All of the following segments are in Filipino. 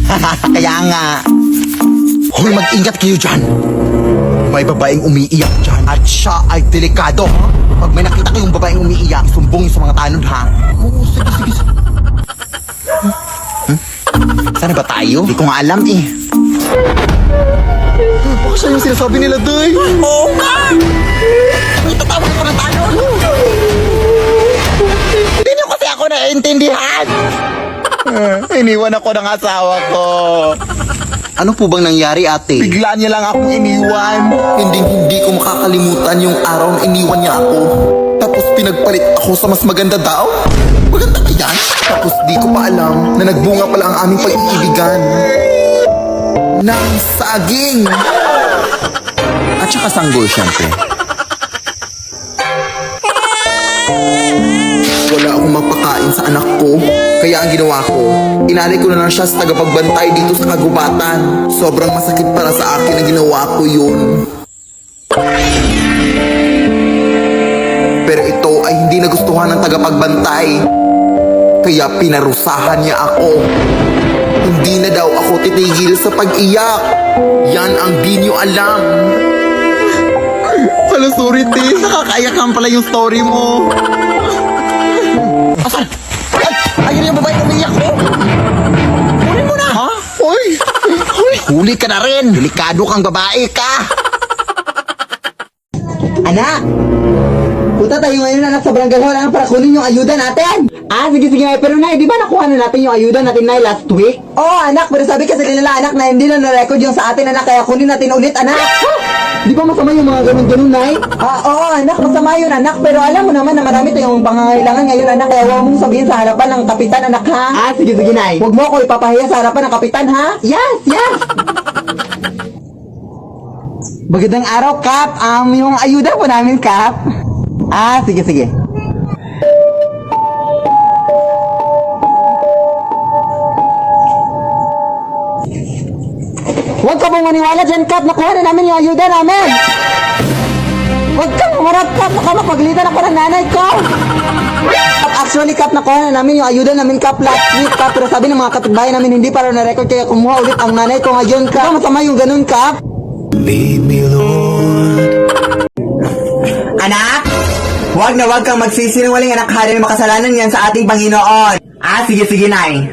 Kaya nga. Hoy, mag-ingat kayo dyan. May babaeng umiiyak dyan at siya ay delikado. Pag may nakita kayong babaeng umiiyak, sumbong sa mga tanod, ha? Oo, sige. Sana ba tayo? Hindi ko nga alam eh. Baka siya yung sinasabi nila, Day. Oo nga! Itatawag ko na tayo. Hindi niyo kasi ako naiintindihan. Iniwan ako ng asawa ko. Ano po bang nangyari, ate? Bigla niya lang akong iniwan. Hindi ko makakalimutan yung araw na iniwan niya ako. Tapos pinagpalit ako sa mas maganda daw. Maganda ka yan? Tapos di ko pa alam na nagbunga pala ang aming pag-iibigan. Ng saging. At saka sanggol, syempre. Wala akong mapakain sa anak ko. Kaya ang ginawa ko, inalay ko na lang siya sa tagapagbantay dito sa kagubatan. Sobrang masakit para sa akin ang ginawa ko yun. Pero ito ay hindi nagustuhan ng tagapagbantay. Kaya pinarusahan niya ako. Hindi na daw ako titigil sa pag-iyak. Yan ang di niyo alam. Hala, sorry, te. Nakakaiyakan pala yung story mo. Asan? Ayun yung babae umiiyak ko. Huli mo na. Ha? Hoy. Huli ka na rin. Delikado kang babae ka. Anak! Punta tayo ngayon anak sa barangay hall para kunin yung ayuda natin. Sige, pero Nay, di ba nakuha na natin yung ayuda natin, Nay, last week? Oo, anak, pero sabi kasi nila, anak, na hindi na na-record yung sa atin, anak, kaya kunin natin ulit, anak. Di ba masama yung mga ganun-ganun, Nay? Oo, anak, masama yun, anak, pero alam mo naman na marami tayong pangangailangan ngayon, anak, kaya huwag mong sabihin sa harapan ng kapitan, anak, ha? Sige, Nay. Huwag mo ako ipapahiya sa harapan ng kapitan, ha? Yes! Magandang araw, Kap. Yung ayuda po namin, Kap. Sige. Huwag ka mong maniwala dyan, Kap. Nakuha na namin yung ayuda namin. Huwag kang umarap, Kap. Baka mapaglitan ako ng nanay ko. Actually, Kap, nakuha na namin yung ayuda namin, Kap, last week, Kap. Pero sabi ng mga kapitbahay namin, hindi para na-record, kaya kumuha ulit ang nanay ko ngayon, Kap. Masama yung ganun, Kap. Lead me, Lord. Anak, huwag na huwag kang magsisinungaling, anak, hari na makasalanan yan sa ating Panginoon. Sige, Nay.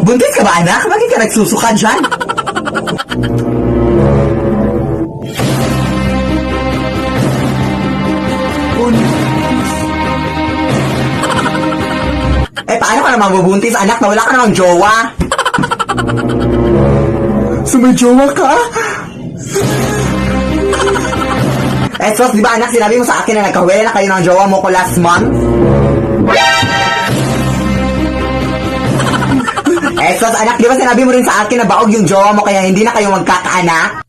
Buntis ka ba, anak? Bakit ka nagsusuka dyan? Paano ka naman mabubuntis, anak, na wala ka namang jowa? So may jowa ka? Sos, di ba, anak, sinabi mo sa akin na nagkawala na kayo ng jowa mo ko last month? Sos, anak, di ba sinabi mo rin sa akin na baog yung jowa mo kaya hindi na kayo magkakaanak?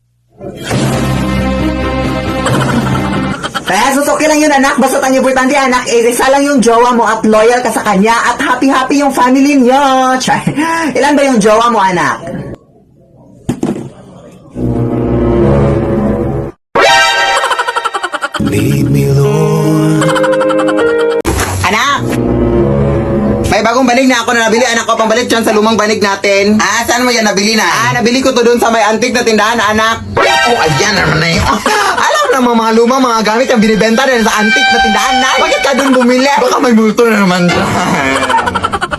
Sos, okay lang yun, anak. Basta ang importante, anak, isa lang yung jowa mo at loyal ka sa kanya at happy-happy yung family niyo. Ilan ba yung jowa mo, anak? Lead me, Lord. Anak! May bagong banig na ako na nabili. Anak ko, pambalik dyan sa lumang banig natin. Saan mo yan nabili na? Nabili ko to doon sa may antique na tindahan, anak. Ayan naman na yun. Alam naman mga lumang mga gamit yung binibenta rin sa antique na tindahan, na. Bakit ka doon bumili? Baka may multo na naman.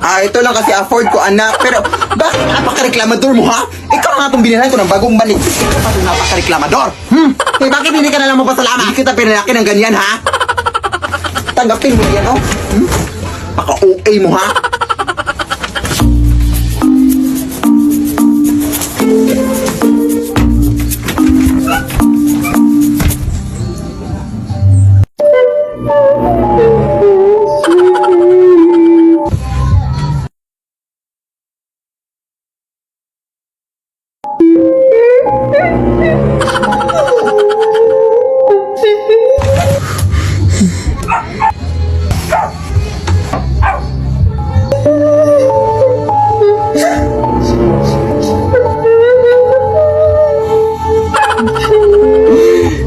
Ito lang kasi afford ko, anak. Pero bakit napaka-reklamador mo, ha? Ikaw nga itong binilhan ko ng bagong banig. Ikaw pa itong napaka-reklamador. Bakit hindi ka na lang magpasalamat? Hindi kita pinalaki ng ganyan, ha? Tanggapin mo yan, oh. Paka-OA mo, ha?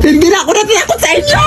Hindi na ako natinakot sa inyo!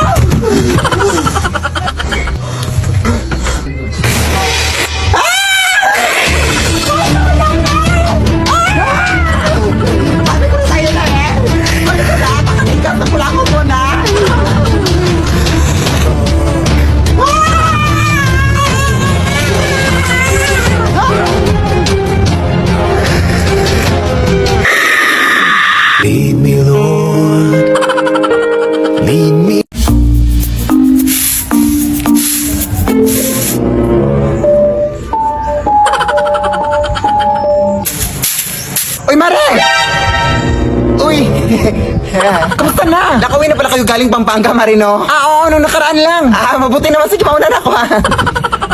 Kamusta na? Nakauwi na pala kayo galing Pampanga, Marino? Oo, nung nakaraan lang. Mabuti naman. Sige, mauna na ako, ha?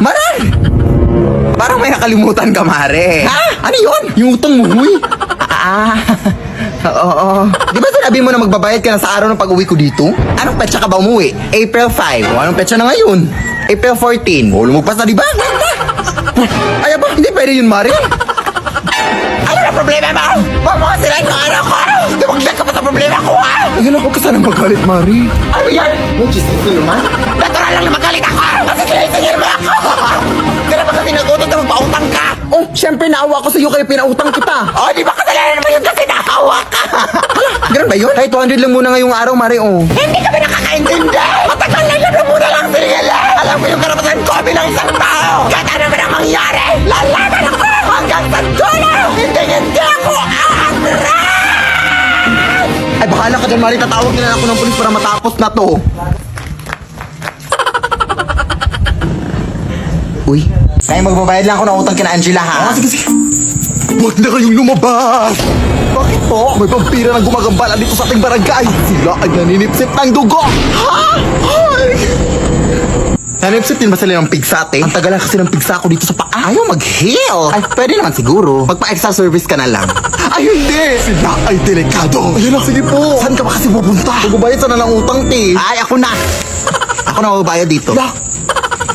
Maran! Parang may nakalimutan ka, Mare. Ha? Ano yun? Yung utang mo, huy? Oo. Di ba sinabi mo na magbabayad ka na sa araw ng pag-uwi ko dito? Anong petsa ka ba umuwi? April 5. O, anong petsa na ngayon? April 14. O, lumagpas na, di ba? Ay, ba? Hindi pwede yun, Mare. Ano na problema mo? Huwag mo kasi lang yung araw ko. Dumagdag ka pa sa problema ko, ha? Ayun ako ka sana magalit, Mari. Ano yan? May chismis ko naman. Natural lang na magalit ako. Kasi kinaisingin mo ako. Hindi na ba kasi nagutot na magpautang ka? Oh, syempre naawa ko sa iyo kaya pinautang kita. Oh, di ba kasalanan naman yun kasi naawa ka? Hala, ganun ba yun? Kahit 200 lang muna ngayong araw, Mari, oh. Hindi ka ba nakakaintindi? Matagal na yun muna lang sinigil. Alam mo yung karapatan ko bilang isang tao. Kahit ano naman ang mangyari, lalaban ako hanggang sa dulo. Hindi ako aatras. Ay, bahala ka dyan, Mari. Tatawag na lang ako ng pulis para matapos na to. Uy, kaya magbabayad lang ako ng utang kina Angela, ha? Sige. Huwag na kayong lumabas! Bakit po? May vampira na gumagambala dito sa ating barangay. Sila ay naninipsip ng dugo. Ha? Ay! Naninipsip din ba sila ng pigsa, ate? Ang tagal lang kasi ng pigsa ko dito sa paa. Ayaw mag-heal. Ay, pwede naman siguro. Magpa-extra service ka na lang. Ay, hindi! Sila ay delikado. Ayun lang, sige po. Saan ka ba kasi pupunta? Magbabayad sana ng utang, te. Ay, ako na. Ako na magbabayad dito.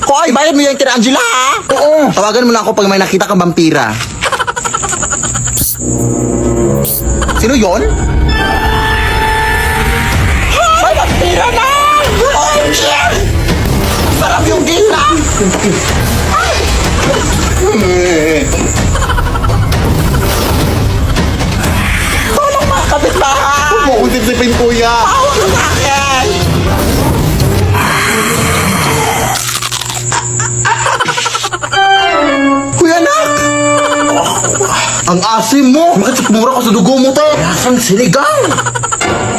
Hoy, bayad mo yan kina Angela, ha? Oo. Tawagan mo lang ako pag may nakita kang vampira. Sino yon? May vampira na! Oh, shit! Sarap yung gila! Tolong mga kapitbahay! Huwag mo kong sipsipin, kuya! Awag ka sa akin! Kuya, anak! Ang asim mo! Bakit mura ka sa dugo mo, te? Lasang sinigang!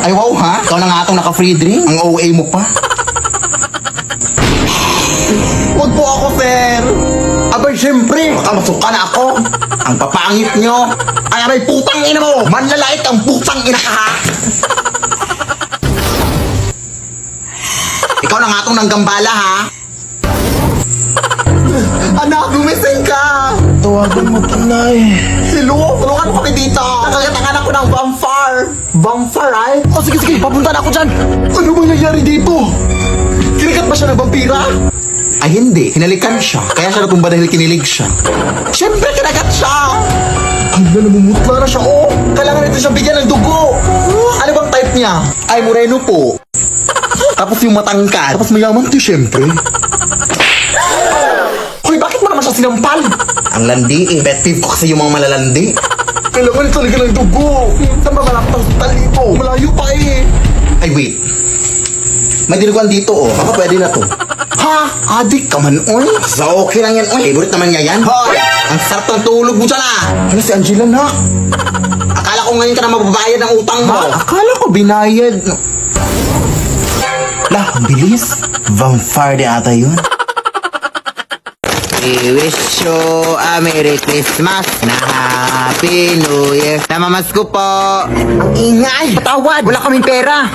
Ay, wow, ha? Ikaw na nga itong naka-free drink. Ang OA mo pa. Huwag po ako, sir! Abay, siyempre! Baka masuka na ako! Ang papangit nyo! Ay, aray, putang ina mo! Manlalait ang putang ina ka, ha? Ikaw na nga itong nanggambala, ha? Anak, gumising ka! Tawagan mo, tunay. Si Lu, tulungan mo kami dito. Nakagatangan ako ng vampire. Vampire, ay? Oh, sige, papunta na ako dyan. Ano bang nangyari dito? Kinikat ba siya ng vampira? Ay, hindi. Hinalikan siya. Kaya siya natumba dahil kinilig siya. Siyempre, kinagat siya. Ang namumutla na siya, oh. Kailangan nito siyang bigyan ng dugo. Ano bang type niya? Ay, moreno po. Tapos yung matangkad. Tapos mayaman to, siyempre. Hoy, bakit mo naman siya sinampal? Ang landi eh. Pet peeve ko kasi yung mga malalandi. Kailangan talaga ng dugo. Saan ba malapit ang hospital dito? Malayo pa eh. Ay, wait. May dinuguan dito oh. Baka pwede na to. Ha? Adik ka man, oy. So, okay lang yan, oy. Favorite naman niya yan. Hoy! Ang sarap ng tulog mo dyan ah. Ano si Angela na? Akala ko ngayon ka na mababayad ng utang mo. Akala ko binayad. Lah, ang bilis. Vampire din ata yun. We wish you a Merry Christmas na Happy New Year. Namamas ko po. Ang ingay. Patawad. Wala kaming pera.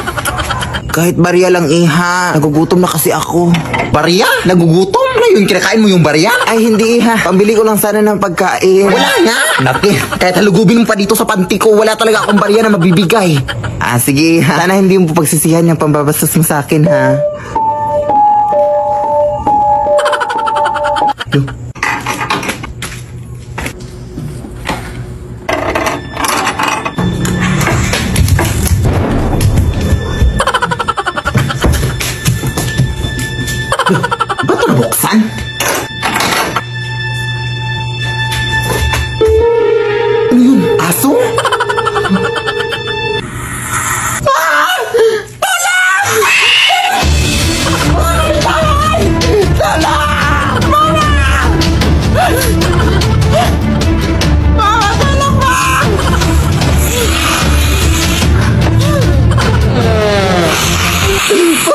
Kahit barya lang, iha. Nagugutom na kasi ako. Barya? Nagugutom? Na yun, kinakain mo yung barya? Ay, hindi, iha. Pambili ko lang sana ng pagkain. Wala nga. Naki, kahit halugubin mo pa dito sa panty ko, wala talaga akong barya na mabibigay. Sige, iha. Sana hindi mo pagsisihan yung pambabastos mo sa akin, ha? Ba't ito nabuksan? Ano yun? Aso?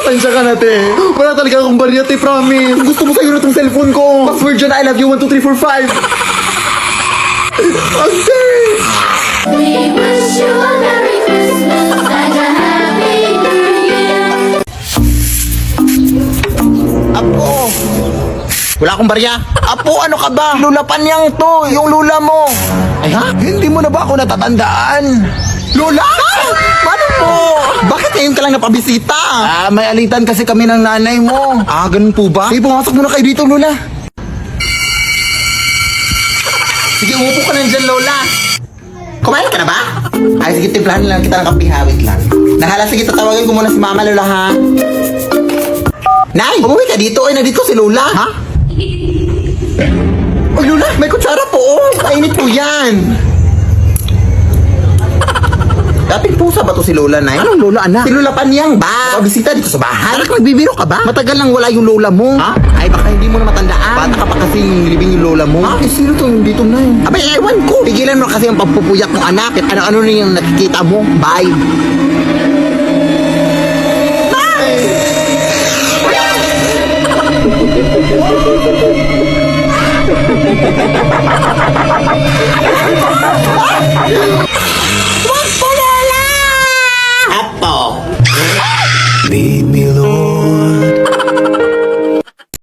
Pasensya ka na, te. Wala talaga akong barya, te, promise. Gusto mo sa'yo na itong cellphone ko. Password dyan, I love you, 1, 2, 3, 4, 5. Ante! We wish you a Merry Christmas and a Wala akong barya. Apo, ano ka ba? Lula Panyang to, yung lula mo. Ay ha? Hindi mo na ba ako natatandaan? Lola! Paano po? Bakit ngayon ka lang napabisita? May alitan kasi kami ng nanay mo. Ganun po ba? Sige, pumasok muna kayo dito, Lola. Sige, umupo ka na dyan, Lola. Kumain ka na ba? Ay, sige, timplahan lang kita ng kape, hawit lang. Nahala, sige, tatawagin ko muna si Mama, Lola, ha? Nay, umuwi ka dito. Ay, nandito si Lola. Ha? Ay, Lola, may kutsara po. Kainit po yan. Dating pusa ba to si Lola, Nay? Anong Lola, anak? Si Lola Panyang ba? Pabisita dito sa bahay? Anak, nagbibiro ka ba? Matagal nang wala yung Lola mo. Ha? Ay, baka hindi mo na matandaan. Bata ka pa kasi nilibing yung Lola mo. Ha? Eh, sino to yung dito, Nay? Abay, ewan ko. Pigilan mo kasi ang pagpupuyak ng anak. At ano-ano na yung nakikita mo. Bye. Nay!